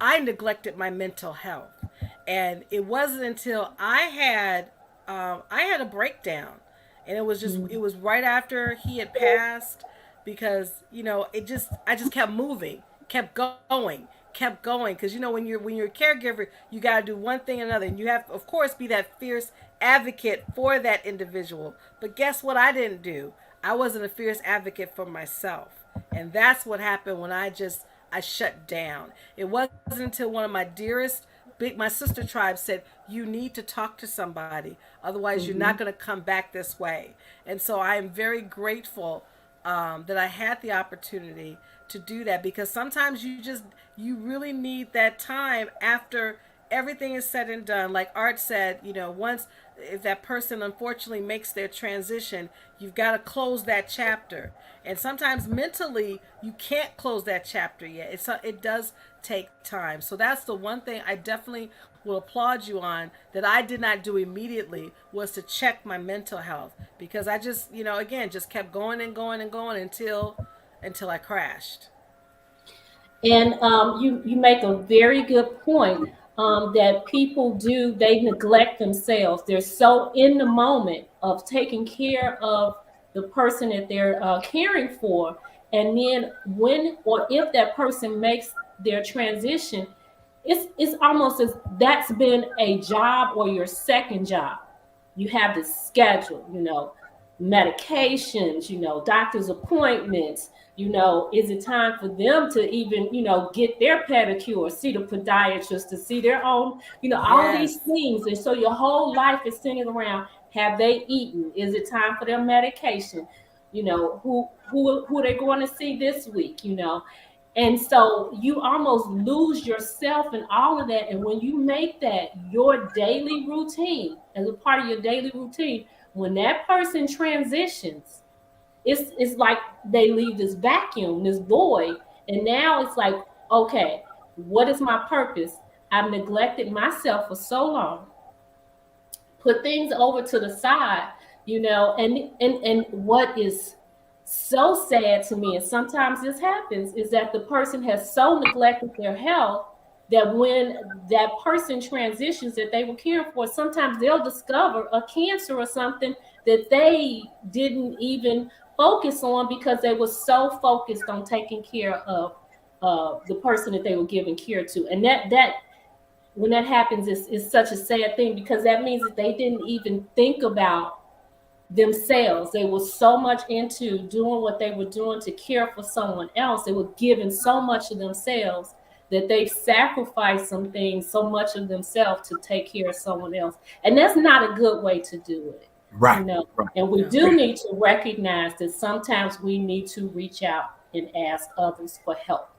C: I neglected my mental health. And it wasn't until I had a breakdown, and it was right after he had passed, because I just kept moving, kept going, kept going, because when you're a caregiver, you got to do one thing or another, and you have, of course, be that fierce advocate for that individual. But guess what? I didn't do. I wasn't a fierce advocate for myself, and that's what happened when I shut down. It wasn't until one of my dearest my sister tribe said, you need to talk to somebody, otherwise you're not
A: Mhm.
C: going to come back this way. And so I am very grateful that I had the opportunity to do that, because sometimes you really need that time after everything is said and done. Like Art said, once if that person unfortunately makes their transition, you've got to close that chapter. And sometimes mentally, you can't close that chapter yet. It does take time. So that's the one thing I definitely will applaud you on that I did not do immediately, was to check my mental health, because I just, again, just kept going and going and going until I crashed.
A: And you make a very good point, that people do, they neglect themselves. They're so in the moment of taking care of the person that they're caring for. And then when or if that person makes their transition, it's almost as that's been a job or your second job. You have the schedule, medications, doctor's appointments, is it time for them to even, get their pedicure, see the podiatrist, to see their own, all of these
C: Yes.
A: things. And so your whole life is centered around, have they eaten? Is it time for their medication? Who are they going to see this week? And so you almost lose yourself in all of that. And when you make that your daily routine, as a part of your daily routine, when that person transitions, it's like they leave this vacuum, this void. And now it's like, okay, what is my purpose? I've neglected myself for so long, put things over to the side, and what is so sad to me, and sometimes this happens, is that the person has so neglected their health that when that person transitions that they were caring for, sometimes they'll discover a cancer or something that they didn't even focus on because they were so focused on taking care of the person that they were giving care to. And that when that happens, is such a sad thing, because that means that they didn't even think about themselves. They were so much into doing what they were doing to care for someone else. They were giving so much of themselves that they sacrificed some things, so much of themselves, to take care of someone else. And that's not a good way to do it.
B: Right. Right.
A: And we
C: No.
A: do need to recognize that sometimes we need to reach out and ask others for help.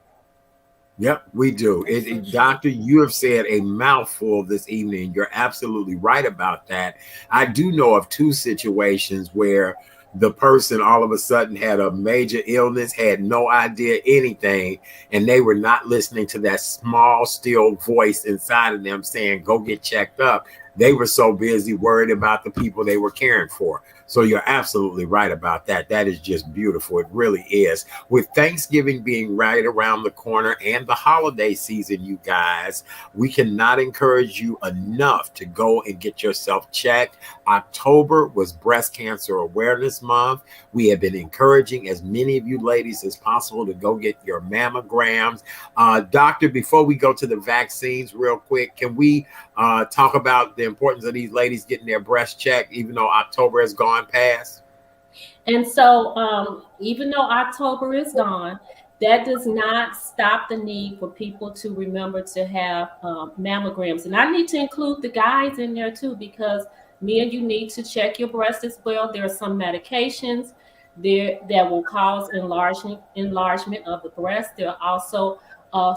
B: Yep, we do. Doctor, you have said a mouthful this evening. You're absolutely right about that. I do know of two situations where the person all of a sudden had a major illness, had no idea anything, and they were not listening to that small, still voice inside of them saying, go get checked up. They were so busy worried about the people they were caring for. So you're absolutely right about that. That is just beautiful. It really is. With Thanksgiving being right around the corner and the holiday season, you guys, we cannot encourage you enough to go and get yourself checked. October was Breast Cancer Awareness Month. We have been encouraging as many of you ladies as possible to go get your mammograms. Doctor, before we go to the vaccines real quick, can we talk about the importance of these ladies getting their breast checked, even though October has gone past?
A: And so, even though October is gone, that does not stop the need for people to remember to have mammograms. And I need to include the guys in there too, because men, you need to check your breast as well. There are some medications there that will cause enlargement of the breast. There are also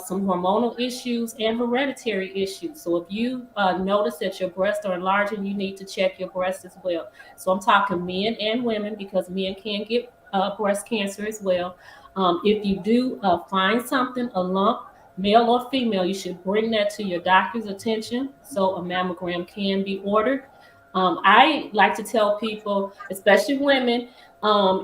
A: some hormonal issues and hereditary issues. So if you notice that your breasts are enlarging, you need to check your breast as well. So I'm talking men and women, because men can get breast cancer as well. If you do find something, a lump, male or female, you should bring that to your doctor's attention so a mammogram can be ordered. I like to tell people, especially women,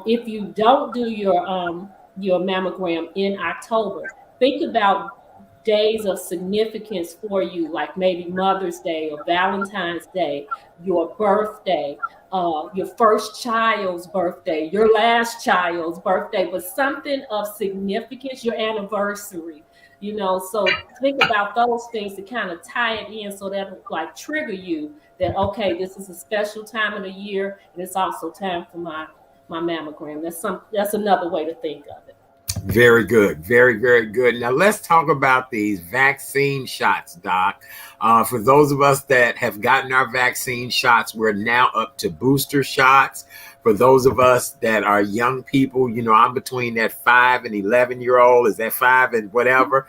A: if you don't do your mammogram in October, think about days of significance for you, like maybe Mother's Day or Valentine's Day, your birthday, your first child's birthday, your last child's birthday, but something of significance, your anniversary. So think about those things to kind of tie it in, so that like trigger you that, okay, this is a special time of the year, and it's also time for my mammogram. That's another way to think of it.
B: Very good. Very, very good. Now let's talk about these vaccine shots, Doc. For those of us that have gotten our vaccine shots, we're now up to booster shots. For those of us that are young people, I'm between that 5 and 11-year-old. Is that 5 and whatever?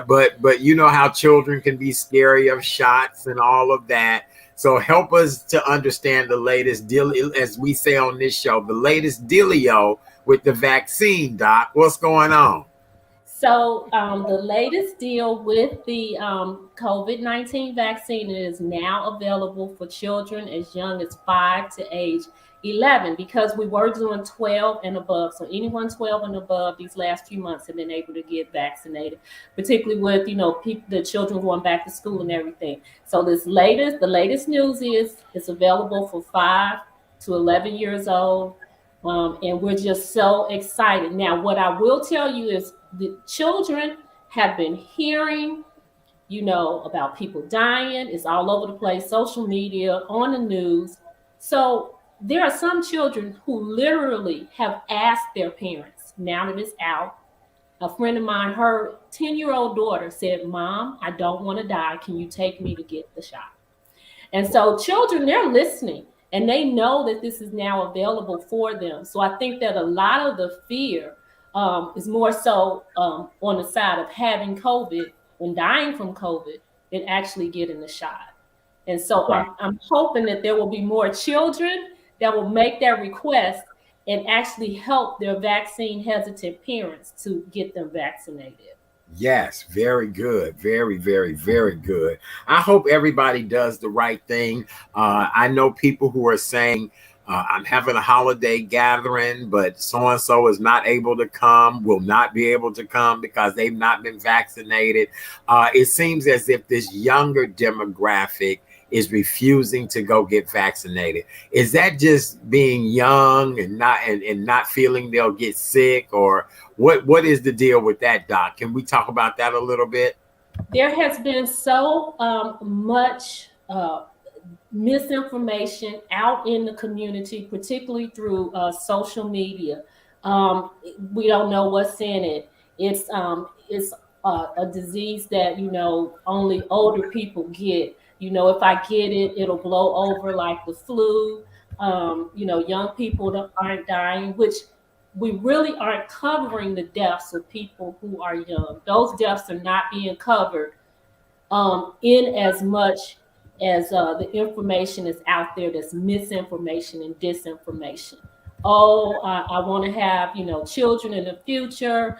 B: But you know how children can be scary of shots and all of that. So help us to understand the latest deal, as we say on this show, the latest dealio with the vaccine, Doc. What's going on?
A: So, the latest deal with the COVID-19 vaccine is now available for children as young as 5 to age 11, because we were doing 12 and above. So, anyone 12 and above these last few months have been able to get vaccinated, particularly with, people, the children going back to school and everything. So, the latest news is it's available for 5 to 11 years old. And we're just so excited. Now, what I will tell you is the children have been hearing, about people dying. It's all over the place, social media, on the news. So there are some children who literally have asked their parents, now that it's out. A friend of mine, her 10-year-old daughter said, "Mom, I don't want to die. Can you take me to get the shot?" And so children, they're listening and they know that this is now available for them. So I think that a lot of the fear is more so on the side of having COVID and dying from COVID than actually getting the shot. And so
B: Right.
A: I'm hoping that there will be more children that will make that request and actually help their vaccine hesitant parents to get them vaccinated.
B: Yes, very good. Very, very, very good. I hope everybody does the right thing. I know people who are saying, I'm having a holiday gathering, but so and so is not able to come, will not be able to come because they've not been vaccinated. It seems as if this younger demographic is refusing to go get vaccinated. Is that just being young and not feeling they'll get sick, or what is the deal with that, Doc? Can we talk about that a little bit?
A: There has been so much misinformation out in the community, particularly through social media. We don't know what's in it. It's a disease that only older people get. If I get it, it'll blow over like the flu. Young people aren't dying, which we really aren't covering the deaths of people who are young. Those deaths are not being covered in as much as the information is out there that's misinformation and disinformation. Oh, I want to have children in the future.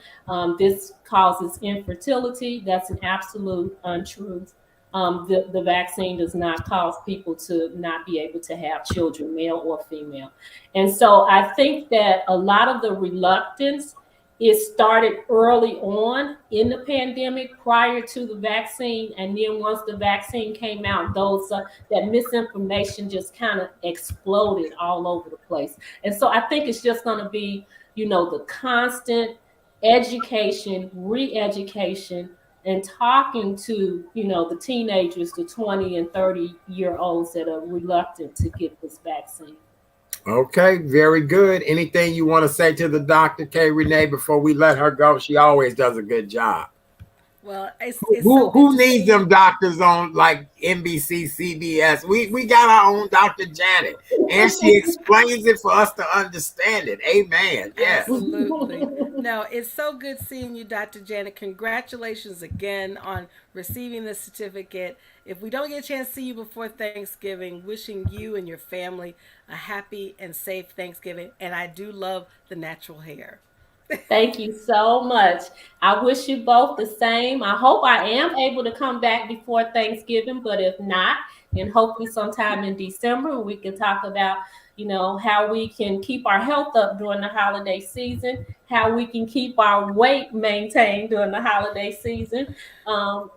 A: This causes infertility. That's an absolute untruth. The vaccine does not cause people to not be able to have children, male or female. And so I think that a lot of the reluctance, it started early on in the pandemic prior to the vaccine, and then once the vaccine came out, those that misinformation just kind of exploded all over the place. And so I think it's just going to be the constant education, re-education, and talking to the teenagers, the 20 and 30-year olds that are reluctant to get this vaccine.
B: Okay, very good. Anything you want to say to the Dr. K. Renee before we let her go? She always does a good job.
C: Well, it's
B: Who
C: so good to
B: needs
C: see
B: them
C: you.
B: doctors on like NBC, CBS? We got our own Dr. Janet, and she explains it for us to understand it. Amen. Yes.
C: Absolutely. No, it's so good seeing you, Dr. Janet. Congratulations again on receiving the certificate. If we don't get a chance to see you before Thanksgiving, wishing you and your family a happy and safe Thanksgiving. And I do love the natural hair.
A: Thank you so much. I wish you both the same. I hope I am able to come back before Thanksgiving, but if not, then hopefully sometime in December we can talk about, how we can keep our health up during the holiday season, how we can keep our weight maintained during the holiday season,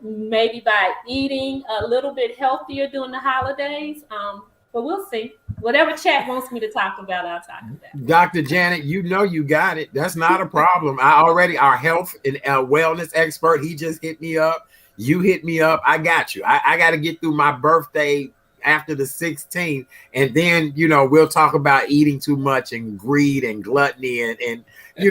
A: maybe by eating a little bit healthier during the holidays. But we'll see. Whatever chat wants me to talk about, I'll talk about.
B: Dr. Janet, you know you got it. That's not a problem. Our health and wellness expert, he just hit me up. You hit me up. I got you. I got to get through my birthday after the 16th. And then, we'll talk about eating too much and greed and gluttony and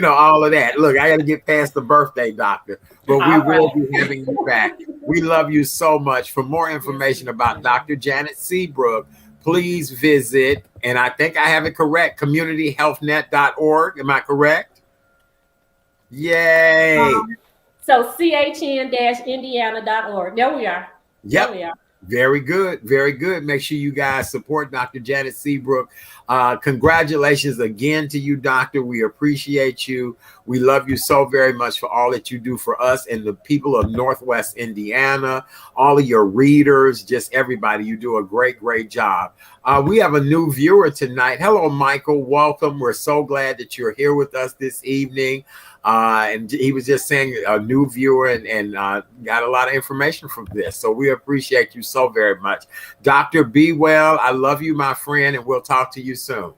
B: all of that. Look, I got to get past the birthday, doctor. But we
A: All
B: will
A: right.
B: be having you back. We love you so much. For more information about Dr. Janet Seabrook, please visit, and I think I have it correct, communityhealthnet.org. Am I correct? Yay.
A: So chn-indiana.org. There we are.
B: Yep.
A: There we are.
B: Very good. Very good. Make sure you guys support Dr. Janet Seabrook. Congratulations again to you, Doctor. We appreciate you. We love you so very much for all that you do for us and the people of Northwest Indiana, all of your readers, just everybody. You do a great, great job. We have a new viewer tonight. Hello, Michael. Welcome. We're so glad that you're here with us this evening. And he was just saying a new viewer and got a lot of information from this. So we appreciate you so very much. Doctor, be well. I love you, my friend, and we'll talk to you soon.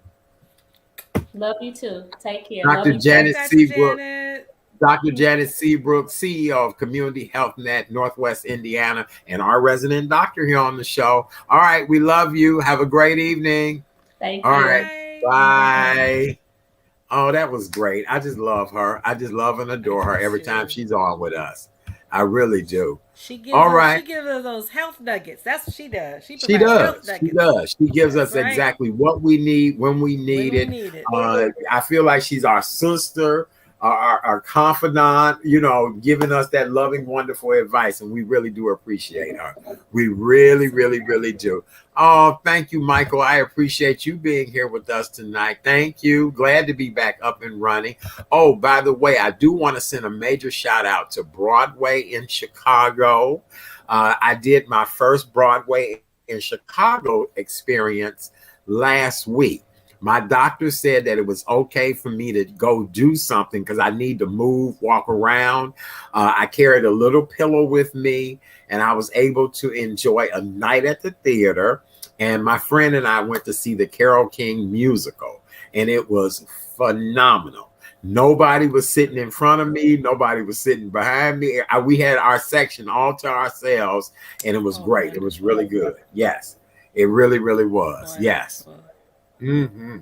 A: Love you too. Take care.
B: Dr.
A: Love you.
B: Janet
C: Dr.
B: Seabrook.
C: Janet.
B: Dr. Janet Seabrook, CEO of Community HealthNet, Northwest Indiana, and our resident doctor here on the show. All right, we love you. Have a great evening.
A: Thank
B: All
A: you.
B: right, bye. Oh, that was great. I just love her. I just love and adore her every time she's on with us. I really do.
C: She gives us those health nuggets. That's what she does. She does.
B: She does. She gives us exactly what we need when we need it. I feel like she's our sister, our confidant, giving us that loving, wonderful advice. And we really do appreciate her. We really, really, really do. Oh, thank you, Michael. I appreciate you being here with us tonight. Thank you. Glad to be back up and running. Oh, by the way, I do want to send a major shout out to Broadway in Chicago. I did my first Broadway in Chicago experience last week. My doctor said that it was okay for me to go do something because I need to move, walk around. I carried a little pillow with me, and I was able to enjoy a night at the theater. And my friend and I went to see the Carole King musical, and it was phenomenal. Nobody was sitting in front of me. Nobody was sitting behind me. We had our section all to ourselves, and it was great. It was really good. Yes, it really, really was. Yes. Mm-hmm.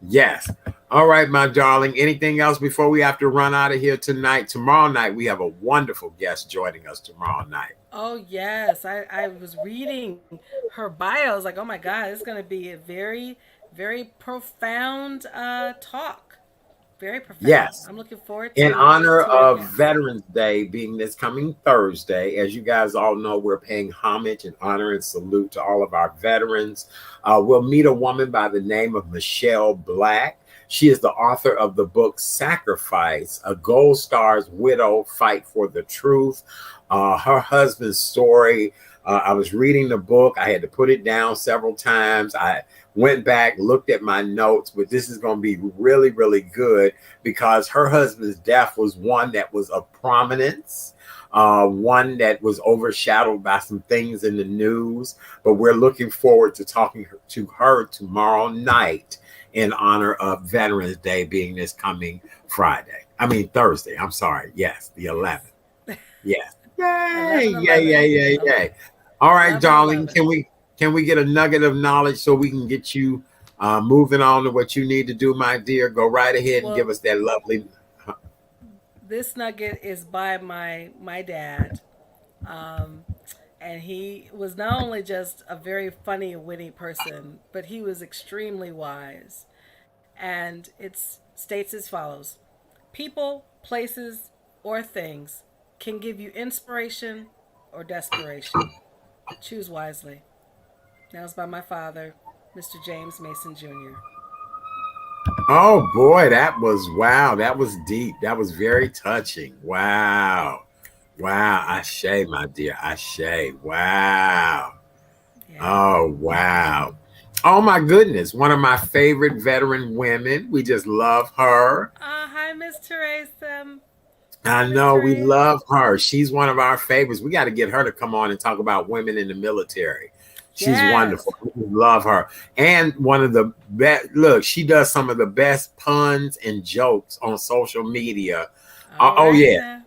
B: Yes. All right, my darling. Anything else before we have to run out of here tonight? Tomorrow night, we have a wonderful guest joining us tomorrow night.
C: Oh, yes. I was reading her bio. I was like, oh, my God, it's going to be a very, very profound talk. Very profound.
B: Yes.
C: I'm looking forward to
B: in honor of
C: it.
B: Veterans Day being this coming Thursday. As you guys all know, we're paying homage and honor and salute to all of our veterans. We'll meet a woman by the name of Michelle Black. She is the author of the book Sacrifice, A Gold Star's Widow Fight for the Truth. Her husband's story. I was reading the book. I had to put it down several times. I went back, looked at my notes, but this is going to be really, really good because her husband's death was one that was of prominence, one that was overshadowed by some things in the news. But we're looking forward to talking to her tomorrow night in honor of Veterans Day being this coming Thursday. I'm sorry. Yes, the 11th. Yes. Yay, yay. All right, darling. Can we get a nugget of knowledge so we can get you moving on to what you need to do, my dear? Go right ahead and give us that lovely.
C: This nugget is by my dad. And he was not only just a very funny and witty person, but he was extremely wise. And it states as follows: people, places, or things can give you inspiration or desperation. Choose wisely. That was by my father, Mr. James Mason Jr.
B: Oh boy, that was deep. That was very touching. Wow. Ashe, my dear. Ashe. Wow. Yeah. Oh, wow. Oh my goodness. One of my favorite veteran women. We just love her.
C: Hi, Miss Teresa.
B: I know, we love her. She's one of our favorites. We got to get her to come on and talk about women in the military. She's wonderful. We love her. And one of the best, look, she does some of the best puns and jokes on social media. Yeah.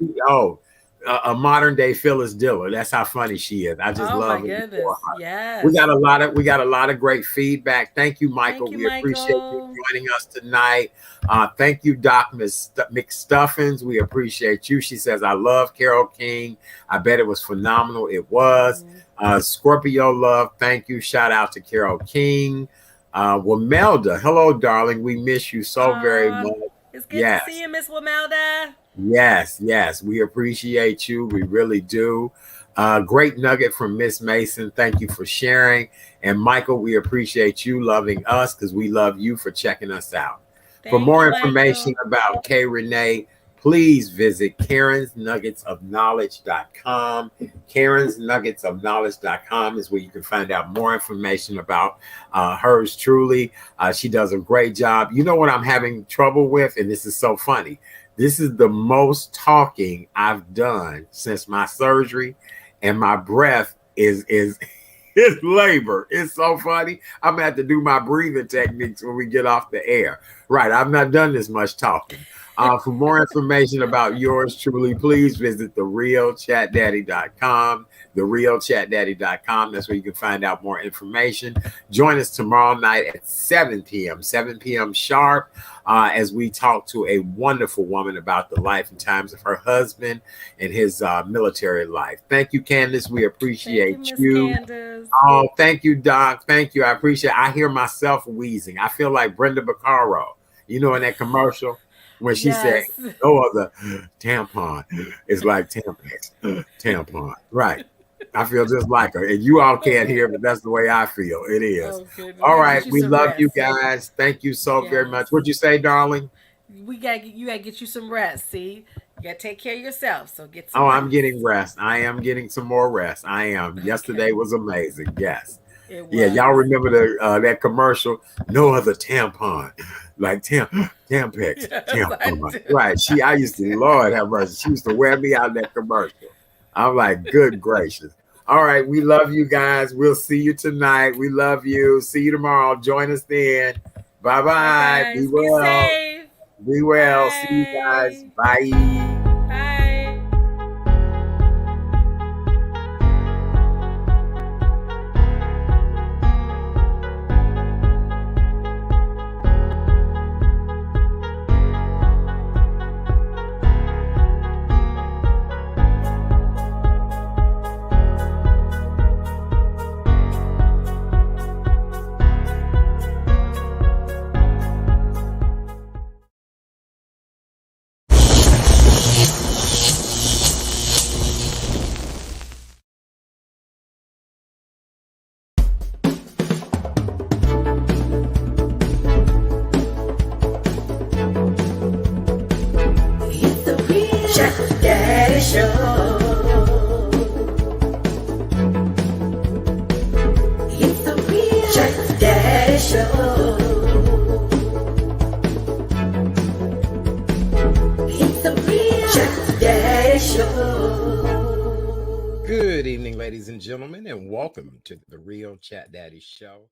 B: A modern day Phyllis Diller. That's how funny she is. I just love it.
C: Yes.
B: We got a lot of great feedback. Thank you, Michael. We appreciate you joining us tonight. Thank you, Doc McStuffins. We appreciate you. She says, I love Carole King. I bet it was phenomenal. It was. Scorpio Love, thank you. Shout out to Carole King. Wamelda, hello, darling. We miss you so very much.
C: It's good to see you, Miss Wamelda.
B: Yes, we appreciate you. We really do. Great nugget from Miss Mason. Thank you for sharing. And Michael, we appreciate you loving us because we love you for checking us out. For
C: Thank
B: more
C: you,
B: information
C: Michael.
B: about K. Renee, please visit karensnuggetsofknowledge.com. karensnuggetsofknowledge.com is where you can find out more information about hers truly. She does a great job. You know what I'm having trouble with? And this is so funny. This is the most talking I've done since my surgery, and my breath is it's labor. It's so funny. I'm gonna have to do my breathing techniques when we get off the air. Right. I've not done this much talking. For more information about yours truly, please visit therealchatdaddy.com. Therealchatdaddy.com. That's where you can find out more information. Join us tomorrow night at 7 p.m. sharp, as we talk to a wonderful woman about the life and times of her husband and his military life. Thank you, Candace. We appreciate
C: Thank
B: you.
C: Miss Candace.
B: Oh, thank you, Doc. Thank you. I appreciate it. I hear myself wheezing. I feel like Brenda Vaccaro, in that commercial when she said, no other tampon is like tampon. Right. I feel just like her. And you all can't hear, but that's the way I feel. It is.
C: Oh, goodness.
B: All right. We love
C: rest.
B: you guys. Thank you so very much. What'd you say, darling?
C: You gotta get you some rest. See, you gotta take care of yourself. So get some.
B: Oh,
C: rest.
B: I'm getting rest. I am getting some more rest. I am. Okay. Yesterday was amazing. Yes. Yeah, y'all remember that commercial? No other tampon, like Tampax, tampon. Right? I used to, Lord have mercy. She used to wear me out in that commercial. I'm like, good gracious. All right, we love you guys. We'll see you tonight. We love you. See you tomorrow. Join us then. Bye-bye. Be well.
C: Be safe.
B: Be well. Bye. See you guys. Bye. Good evening, ladies and gentlemen, and welcome to the Real Chat Daddy Show.